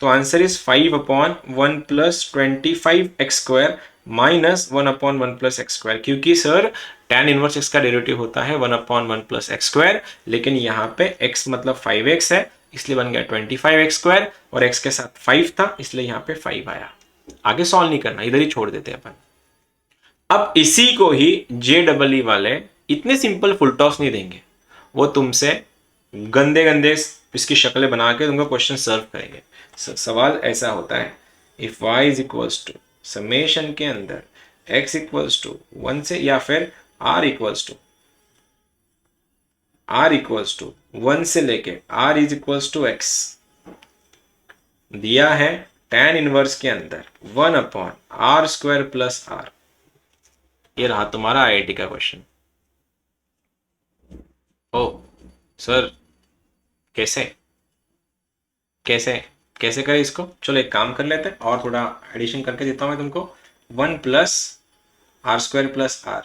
तो answer is 5 upon 1 plus 25x square minus 1 upon 1 plus x square, क्योंकि सर tan इनवर्स x का डेरिवेटिव होता है 1 अपॉन 1 प्लस एक्स स्क्वायर, लेकिन यहाँ पे x मतलब 5x है इसलिए बन गया 25x स्क्वायर, और x के साथ 5 था इसलिए यहाँ पे 5 आया। आगे सॉल्व नहीं करना, इधर ही छोड़ देते अपन। अब इसी को ही JEE वाले इतने सिंपल फुल टॉस नहीं देंगे, वो तुमसे गंदे गंदे इसकी शक्लें बना के तुमको क्वेश्चन सर्व करेंगे। सवाल ऐसा होता है, if y is equals to summation के अंदर x इक्वल्स टू 1 से, या फिर r इक्वल्स टू 1 से लेके r is equals to x दिया है tan इनवर्स के अंदर 1/r² प्लस r। ये रहा तुम्हारा आईआईटी का क्वेश्चन। ओ सर कैसे कैसे कैसे करें इसको? चलो एक काम कर लेते हैं और थोड़ा एडिशन करके देता हूं मैं तुमको। 1+r² प्लस r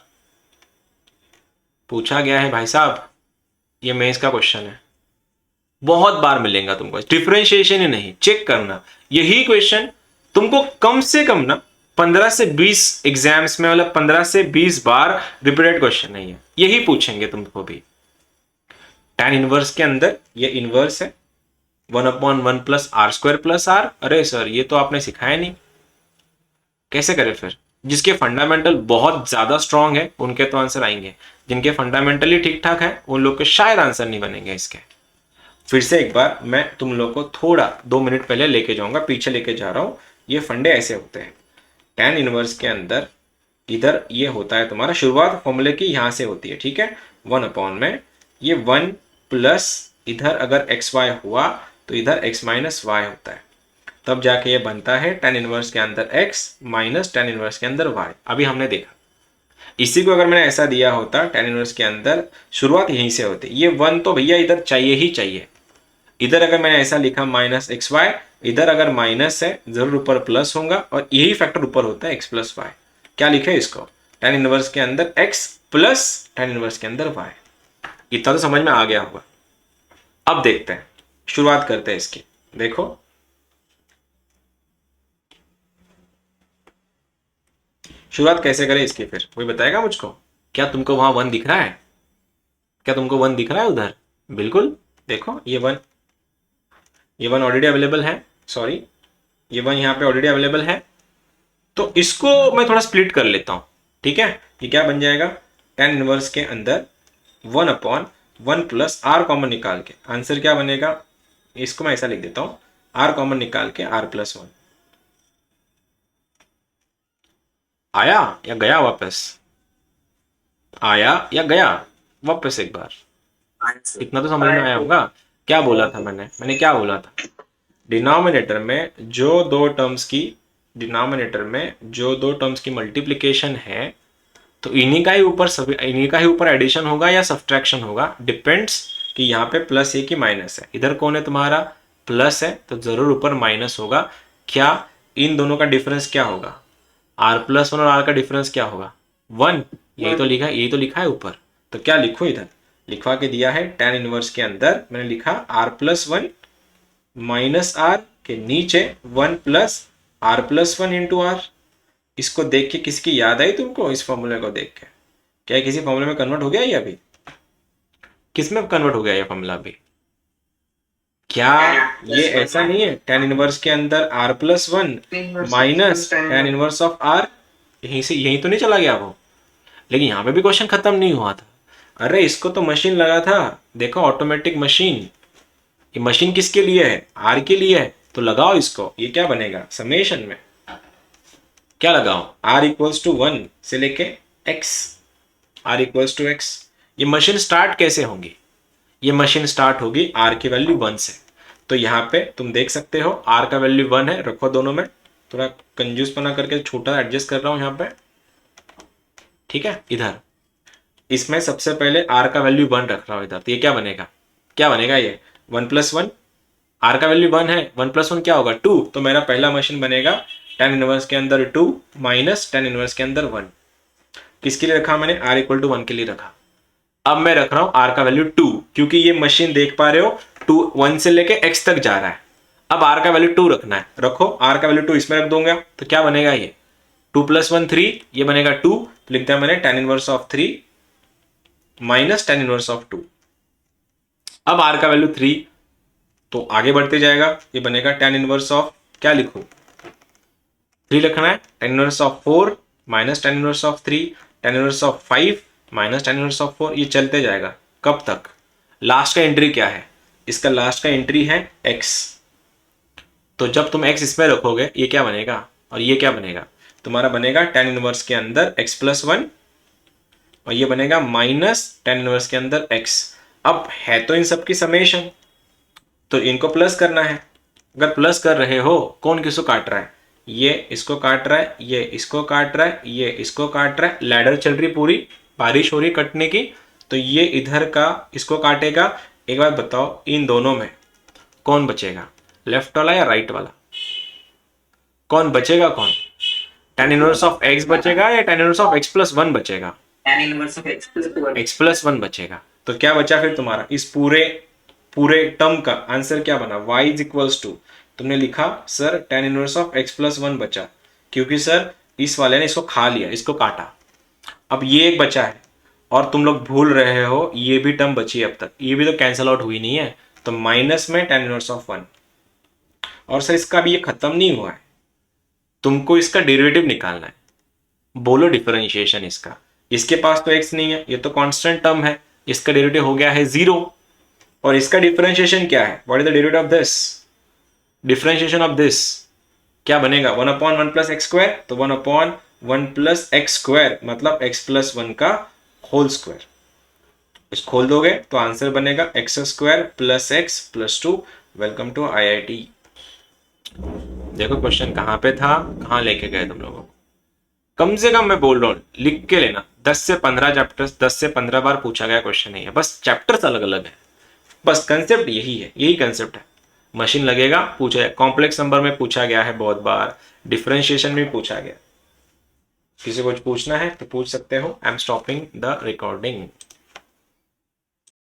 पूछा गया है भाई साहब, ये मेंस का क्वेश्चन है, बहुत बार मिलेगा तुमको। डिफरेंशिएशन ही नहीं, चेक करना। यही क्वेश्चन तुमको कम से कम ना 15 से 20 एग्जाम्स में, मतलब 15 से 20 बार रिपीटेड क्वेश्चन नहीं है, यही पूछेंगे तुमको भी। tan इनवर्स के अंदर ये इनवर्स है 1/1 प्लस r² प्लस r। अरे सर ये तो आपने सिखाया नहीं, कैसे करें फिर? जिसके फंडामेंटल बहुत ज्यादा स्ट्रांग है उनके तो आंसर आएंगे, जिनके फंडामेंटली ठीक ठाक है उन लोग के शायद आंसर नहीं बनेंगे इसके। फिर से एक बार मैं तुम लोग को थोड़ा 2 मिनट पहले लेके जाऊंगा, पीछे लेके जा रहा हूं। ये फंडे ऐसे होते हैं, tan इनवर्स के अंदर इधर ये होता है तुम्हारा, शुरुआत फॉर्मूले की यहां से होती है, ठीक है, 1/, में ये 1 प्लस इधर अगर xy हुआ तो इधर x माइनस y होता है, तब जाके ये बनता है tan इनवर्स के अंदर x माइनस tan इनवर्स के अंदर y। अभी हमने देखा, इसी को अगर मैंने ऐसा दिया होता tan इनवर्स के अंदर शुरुआत यहीं से होती, ये 1 तो भैया इधर चाहिए ही चाहिए। इधर अगर मैंने ऐसा लिखा माइनस xy, इधर अगर माइनस है जरूर ऊपर प्लस होगा, और यही फैक्टर ऊपर होता है x प्लस y। क्या लिखे इसको? tan इनवर्स के अंदर x प्लस tan इनवर्स के अंदर y। इतना तो समझ में आ गया होगा। अब देखते हैं, शुरुआत करते हैं इसकी। देखो शुरुआत कैसे करें इसकी, फिर कोई बताएगा मुझको? क्या तुमको वहां 1 दिख रहा है? क्या तुमको 1 दिख रहा है उधर? बिल्कुल, देखो ये 1 ऑलरेडी अवेलेबल है, सॉरी ये 1 यहाँ पे ऑलरेडी अवेलेबल है। तो इसको मैं थोड़ा स्प्लिट कर लेता हूं, ठीक है। ये क्या बन जाएगा? tan इनवर्स के अंदर 1/1 प्लस r कॉमन निकाल के आंसर क्या बनेगा? इसको मैं ऐसा लिख देता हूं, r कॉमन निकाल के r प्लस 1। आया या गया वापस? आया या गया वापस? एक बार इतना तो समझ में आया होगा। क्या बोला था मैंने क्या बोला था? डिनोमिनेटर में जो दो टर्म्स की मल्टीप्लिकेशन है तो इन्हीं का ही ऊपर एडिशन होगा या सब्ट्रैक्शन होगा, डिपेंड्स कि यहाँ पे प्लस है कि माइनस है। इधर कौन है तुम्हारा? प्लस है, तो जरूर ऊपर माइनस होगा। क्या इन दोनों का डिफरेंस क्या होगा? r+1 और r का डिफरेंस क्या होगा? 1। यही तो लिखा है ऊपर। तो क्या लिखो? इधर लिखवा के दिया है tan इनवर्स के अंदर मैंने लिखा r+1 माइनस r के नीचे 1 प्लस r+1 इंटू r। इसको देख के किसकी याद आई तुमको? इस फॉर्मूले को देख के क्या किसी फॉर्मूले में कन्वर्ट हो गया ये? अभी किस में कन्वर्ट हो गया ये फॉर्मूला अभी? क्या ये ऐसा नहीं है tan इनवर्स के अंदर r+1 minus tan inverse of r, यहीं तो नहीं चला गया वो? लेकिन यहाँ पे भी क्वेश्चन खत्म नहीं हुआ था। अरे इसको तो मशीन लगा था, देखो ऑटोमेटिक मशीन। ये मशीन किसके लिए है? r के लिए है, तो लगाओ इसको। ये क्या बनेगा? समेशन में क्या लगाओ? r इक्वल्स टू 1 से लेके x, r equals to x। ये मशीन स्टार्ट कैसे होगी? ये मशीन स्टार्ट होगी r की वैल्यू 1 से। तो यहाँ पे तुम देख सकते हो r का वैल्यू 1 है, रखो दोनों में। थोड़ा कंजूसपना करके छोटा एडजस्ट कर रहा हूं यहाँ पे, ठीक है। इधर इसमें सबसे पहले r का वैल्यू 1 रख रहा हूं इधर, तो ये क्या बनेगा? क्या बनेगा ये? 1+1, r का वैल्यू 1 है, 1+1 क्या होगा? 2। तो मेरा पहला मशीन बनेगा tan इनवर्स के अंदर 2 माइनस tan इनवर्स के अंदर 1। किसके लिए रखा मैंने? r इक्वल टू 1 के लिए रखा। अब मैं रख रहा हूं r का वैल्यू 2, क्योंकि ये मशीन देख पा रहे हो 1 से लेके x तक जा रहा है। अब r का वैल्यू 2 रखना है, रखो। r का वैल्यू 2 इसमें रख दूंगा, तो क्या बनेगा ये? 2 + 1 3, ये बनेगा 2। तो लिखता है मैंने tan inverse of 3 minus tan inverse of 2। अब r का वैल्यू 3, तो आगे बढ़ते जाएगा, ये बनेगा tan इनवर्स ऑफ, क्या लिखूं? 3 लिखना है। tan inverse of 4 minus tan inverse of 3, tan inverse of 5 minus tan inverse of 4। ये चलते जाएगा कब तक? लास्ट का एंट्री क्या है, इसका लास्ट का एंट्री है x। तो जब तुम x इसमें रखोगे ये क्या बनेगा और ये क्या बनेगा, तुम्हारा बनेगा tan इनवर्स के अंदर x प्लस 1 और ये बनेगा माइनस tan इनवर्स के अंदर x। अब है तो इन सब की समेशन, तो इनको प्लस करना है। अगर प्लस कर रहे हो, कौन किसको काट रहा है, ये इसको काट रहा है, ये इसको काट रहा है, ये इसको काट रहा है, लैडर चल रही पूरी, बारिश हो रही कटने की, तो ये इधर का इसको काटेगा। एक बात बताओ, इन दोनों में कौन बचेगा, लेफ्ट वाला या राइट वाला, कौन बचेगा कौन, tan इनवर्स ऑफ x बचेगा या tan inverse of x plus 1 बचेगा, tan inverse of x plus 1. x plus 1 बचेगा। तो क्या बचा फिर तुम्हारा, इस पूरे टर्म का आंसर क्या बना, y इज इक्वल्स टू, तुमने लिखा sir tan inverse of x plus 1 बचा, क्योंकि सर इस वाले ने इसको खा लिया, इसको काटा। अब ये एक बचा है और तुम लोग भूल रहे हो ये भी टर्म बची है अब तक, ये भी तो कैंसिल आउट हुई नहीं है, तो माइनस में tan इनवर्स ऑफ 1। और सर इसका भी ये खत्म नहीं हुआ है, तुमको इसका डेरिवेटिव निकालना है। बोलो डिफरेंशिएशन इसका, इसके पास तो x नहीं है, ये तो कांस्टेंट टर्म है, इसका डेरिवेटिव हो गया है 0। और इसका डिफरेंशिएशन क्या है, what is the derivative of this, differentiation of this क्या बनेगा, 1/1 प्लस एक्स स्क्वायर, तो 1/1 प्लस एक्स स्क्वायर मतलब x प्लस 1 का होल स्क्वायर। इस खोल दोगे तो आंसर बनेगा x square plus x plus 2। Welcome to IIT। देखो क्वेश्चन कहाँ पे था, कहाँ लेके गए तुम लोगों को, कम से कम मैं बोल रहा हूँ लिख के लेना, 10 से 15 चैप्टर्स 10 से 15 बार पूछा गया क्वेश्चन नहीं है, बस चैप्टर्स अलग अलग है, बस कंसेप्ट यही है, यही कंसेप्ट है। मशीन लगेगा पूछा, कॉम्प्लेक्स नंबर में पूछा गया है बहुत बार, डिफरेंशिएशन में पूछा गया। किसी को कुछ पूछना है तो पूछ सकते हो। I am stopping the recording.